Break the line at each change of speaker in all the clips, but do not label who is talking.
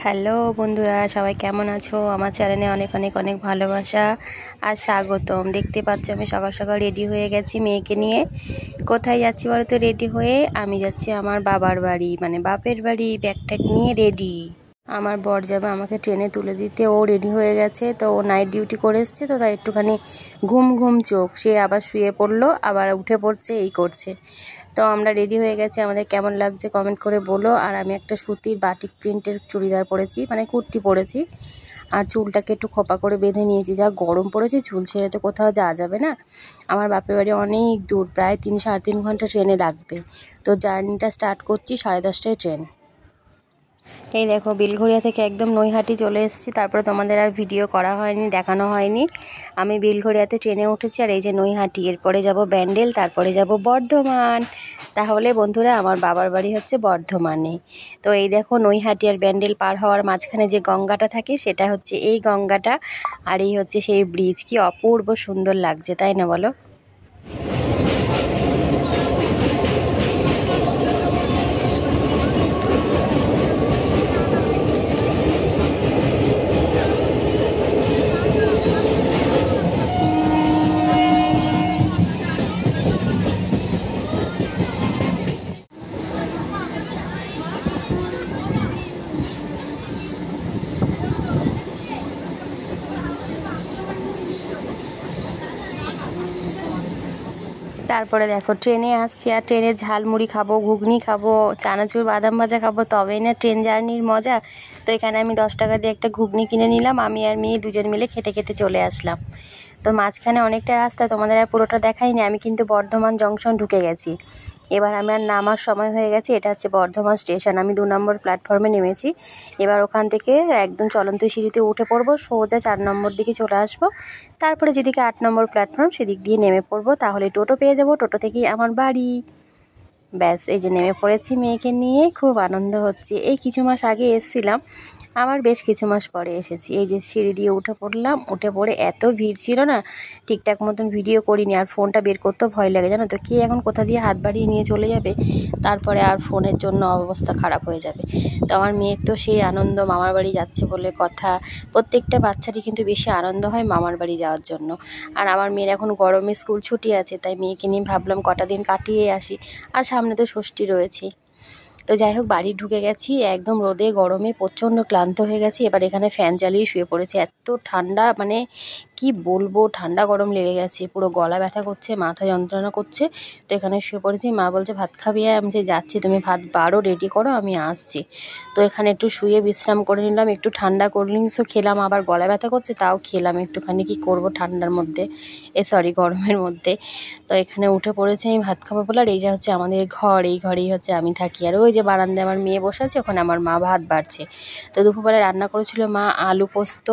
Hello বন্ধুরা, সবাই কেমন আছো? আমার চ্যানেলে অনেক অনেক অনেক ভালোবাসা আর স্বাগতম। দেখতে পাচ্ছ আমি সকাল সকাল রেডি হয়ে গেছি মেয়েকে নিয়ে। কোথায় যাচ্ছি বলো তো? রেডি হয়ে আমি যাচ্ছি আমার বাবার বাড়ি, মানে বাপের বাড়ি। ব্যাগ ট্যাগ নিয়ে রেডি। আমার বর যাবে আমাকে ট্রেনে তুলে দিতে। ও রেডি হয়ে গেছে, তো ও নাইট ডিউটি করে এসছে, তো তাই একটুখানি ঘুম ঘুম চোখ। সে আবার শুয়ে পড়লো, আবার উঠে পড়ছে, এই করছে। তো আমরা রেডি হয়ে গেছি। আমাদের কেমন লাগছে কমেন্ট করে বলো। আর আমি একটা সুতির বাটিক প্রিন্টের চুড়িদার পরেছি, মানে কুর্তি পরেছি। আর চুলটাকে একটু খোপা করে বেঁধে নিয়েছি। যা গরম পড়েছে, চুল ছেড়ে তো কোথাও যাওয়া যাবে না। আমার বাপের বাড়ি অনেক দূর, প্রায় 3-3.5 ঘন্টা ট্রেনে লাগবে। তো জার্নিটা স্টার্ট করছি 10:30টায় ট্রেন। এই দেখো, বেলঘরিয়া থেকে একদম নৈহাটি চলে এসেছি। তারপরে তোমাদের আর ভিডিও করা হয়নি, দেখানো হয়নি। আমি বেলঘরিয়াতে ট্রেনে উঠেছি, আর এই যে নৈহাটি। এরপরে যাব ব্যান্ডেল, তারপরে যাব বর্ধমান। তাহলে বন্ধুরা, আমার বাবার বাড়ি হচ্ছে বর্ধমানে। তো এই দেখো, নৈহাটি আর ব্যান্ডেল পার হওয়ার মাঝখানে যে গঙ্গাটা থাকে, সেটা হচ্ছে এই গঙ্গাটা। আর এই হচ্ছে সেই ব্রিজ। কি অপূর্ব সুন্দর লাগছে, তাই না বলো? তারপরে দেখো, ট্রেনে আসছি, আর ট্রেনে ঝালমুড়ি খাবো, ঘুগনি খাবো, চানাচুর বাদাম ভাজা খাবো, তবেই না ট্রেন জার্নির মজা। তো এখানে আমি 10 টাকা দিয়ে একটা ঘুগনি কিনে নিলাম। আমি আর মেয়ে দুজন মিলে খেতে খেতে চলে আসলাম। তো মাঝখানে অনেকটা রাস্তা, তোমাদের আর পুরোটা দেখাইনি। আমি কিন্তু বর্ধমান জংশন ঢুকে গেছি। এবার আমার নামার সময় হয়ে গেছে। এটা হচ্ছে বর্ধমান স্টেশন। আমি 2 নম্বর প্ল্যাটফর্মে নেমেছি। এবার ওখান থেকে একদম চলন্ত সিঁড়িতে উঠে পড়বো, সোজা 4 নম্বর দিকে চলে আসবো। তারপরে যেদিকে 8 নম্বর প্ল্যাটফর্ম, সেদিক দিয়ে নেমে পড়বো। তাহলে টোটো পেয়ে যাবো, টোটো থেকেই আমার বাড়ি। ব্যাস, এই যে নেমে পড়েছি মেয়েকে নিয়ে। খুব আনন্দ হচ্ছে। এই কিছু মাস আগে এসেছিলাম, আবার বেশ কিছু মাস পরে এসেছি। এই যে সিঁড়ি দিয়ে উঠে পড়লাম। উঠে পড়ে এত ভিড় ছিল না, ঠিকঠাক মতন ভিডিও করিনি। আর ফোনটা বের করতেও ভয় লাগে, জানো তো। কে এখন কোথা দিয়ে হাত বাড়িয়ে নিয়ে চলে যাবে, তারপরে আর ফোনের জন্য অবস্থা খারাপ হয়ে যাবে। তো আমার মেয়ের তো সেই আনন্দ, মামার বাড়ি যাচ্ছে বলে কথা। প্রত্যেকটা বাচ্চারই কিন্তু বেশি আনন্দ হয় মামার বাড়ি যাওয়ার জন্য। আর আমার মেয়ের এখন গরমে স্কুল ছুটি আছে, তাই মেয়েকে নিয়ে ভাবলাম কটা দিন কাটিয়ে আসি। আর সামনে তো ষষ্ঠী রয়েছে। তো যাই হোক, বাড়ি ঢুকে গেছি। একদম রোদে গরমে প্রচণ্ড ক্লান্ত হয়ে গেছি। এবার এখানে ফ্যান চালিয়ে শুয়ে পড়েছি। এত ঠান্ডা, মানে কি বলবো, ঠান্ডা গরম লেগে গেছে। পুরো গলা ব্যথা করছে, মাথা যন্ত্রণা করছে। তো এখানে শুয়ে পড়েছি। মা বলছে ভাত খাবি? আমি যে যাচ্ছি, তুমি ভাত বাড়ো, রেডি করো, আমি আসছি। তো এখানে একটু শুয়ে বিশ্রাম করে নিলাম। একটু ঠান্ডা কোল্ড ড্রিঙ্কসও খেলাম। আবার গলা ব্যথা করছে, তাও খেলাম একটুখানি। কি করব ঠান্ডার মধ্যে, গরমের মধ্যে। তো এখানে উঠে পড়েছি আমি ভাত খাবো বলে। আর এইটা হচ্ছে আমাদের ঘর, এই ঘরেই হচ্ছে আমি থাকি। আর ওই যে বারান্দায় আমার মেয়ে বসে আছে, ওখানে আমার মা ভাত বাড়ছে। তো দুপুরবেলা রান্না করেছিল মা আলু পোস্ত,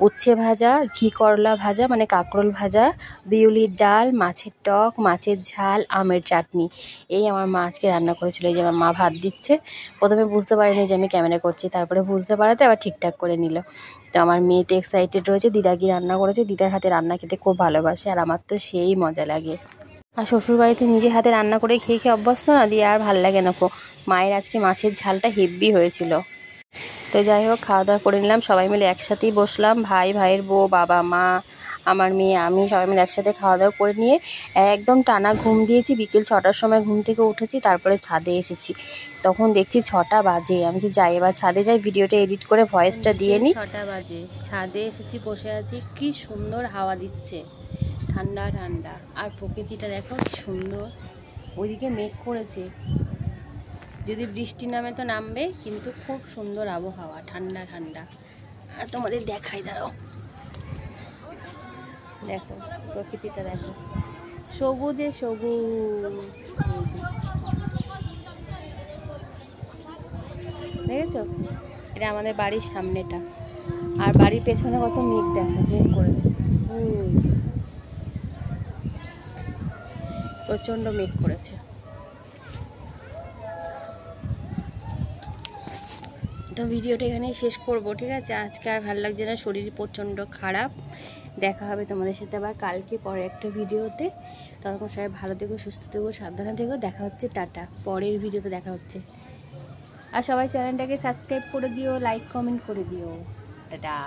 উচ্ছে ভাজা, ঘি করলা ভাজা, মানে কাঁকরোল ভাজা, বিউলির ডাল, মাছের টক, মাছের ঝাল, আমের চাটনি। এই আমার মা আজকে রান্না করেছিল। এই যে আমার মা ভাত দিচ্ছে। প্রথমে বুঝতে পারিনি যে আমি ক্যামেরা করছি, তারপরে বুঝতে পারাতে আবার ঠিকঠাক করে নিল। তো আমার মেয়ে তো এক্সাইটেড রয়েছে। দিদা কি রান্না করেছে, দিদার হাতে রান্না খেতে খুব ভালোবাসে। আর আমার তো সেই মজা লাগে। আর শ্বশুরবাড়িতে নিজে হাতে রান্না করে খেয়ে খেয়ে অভ্যস্ত না, দিয়ে আর ভাল লাগে না কো। মায়ের আজকে মাছের ঝালটা হেব্বি হয়েছিল। তো যাই হোক, খাওয়া দাওয়া করে নিলাম। সবাই মিলে একসাথেই বসলাম, ভাই, ভাইয়ের বউ, বাবা, মা, আমার মেয়ে, আমি, সবাই মিলে একসাথে খাওয়া দাওয়া করে নিয়ে একদম টানা ঘুম দিয়েছি। বিকেল 6টার সময় ঘুম থেকে উঠেছি। তারপরে ছাদে এসেছি। তখন দেখছি 6টা বাজে। আমি যে যাই, এবার ছাদে যাই, ভিডিওটা এডিট করে ভয়েসটা দিয়ে নিই। 6টা বাজে, ছাদে এসেছি, বসে আছি। কি সুন্দর হাওয়া দিচ্ছে, ঠান্ডা ঠান্ডা। আর প্রকৃতিটা দেখো কি সুন্দর। ওইদিকে মেঘ করেছে, যদি বৃষ্টি নামে তো নামবে, কিন্তু খুব সুন্দর আবহাওয়া, ঠান্ডা ঠান্ডা। আর তোমাদের দেখাই, দাঁড়াও, দেখো প্রকৃতিটা দেখো, সবুজে সবুজ। দেখেছো? এটা আমাদের বাড়ির সামনেটা। আর বাড়ির পেছনে কত মেঘ, দেখো মেঘ করেছে, প্রচণ্ড মেঘ করেছে। তো ভিডিওটা এখানেই শেষ করব, ঠিক আছে? আজকে আর ভালো লাগছে না, শরীর প্রচণ্ড খারাপ। দেখা হবে তোমাদের সাথে আবার কালকে পরে একটা ভিডিওতে। ততক্ষণ সবাই ভালো থেকো, সুস্থ থেকো, সাবধানে থেকো। দেখা হচ্ছে, টাটা। পরের ভিডিওতে দেখা হচ্ছে। আর সবাই চ্যানেলটাকে সাবস্ক্রাইব করে দিও, লাইক কমেন্ট করে দিও। টাটা।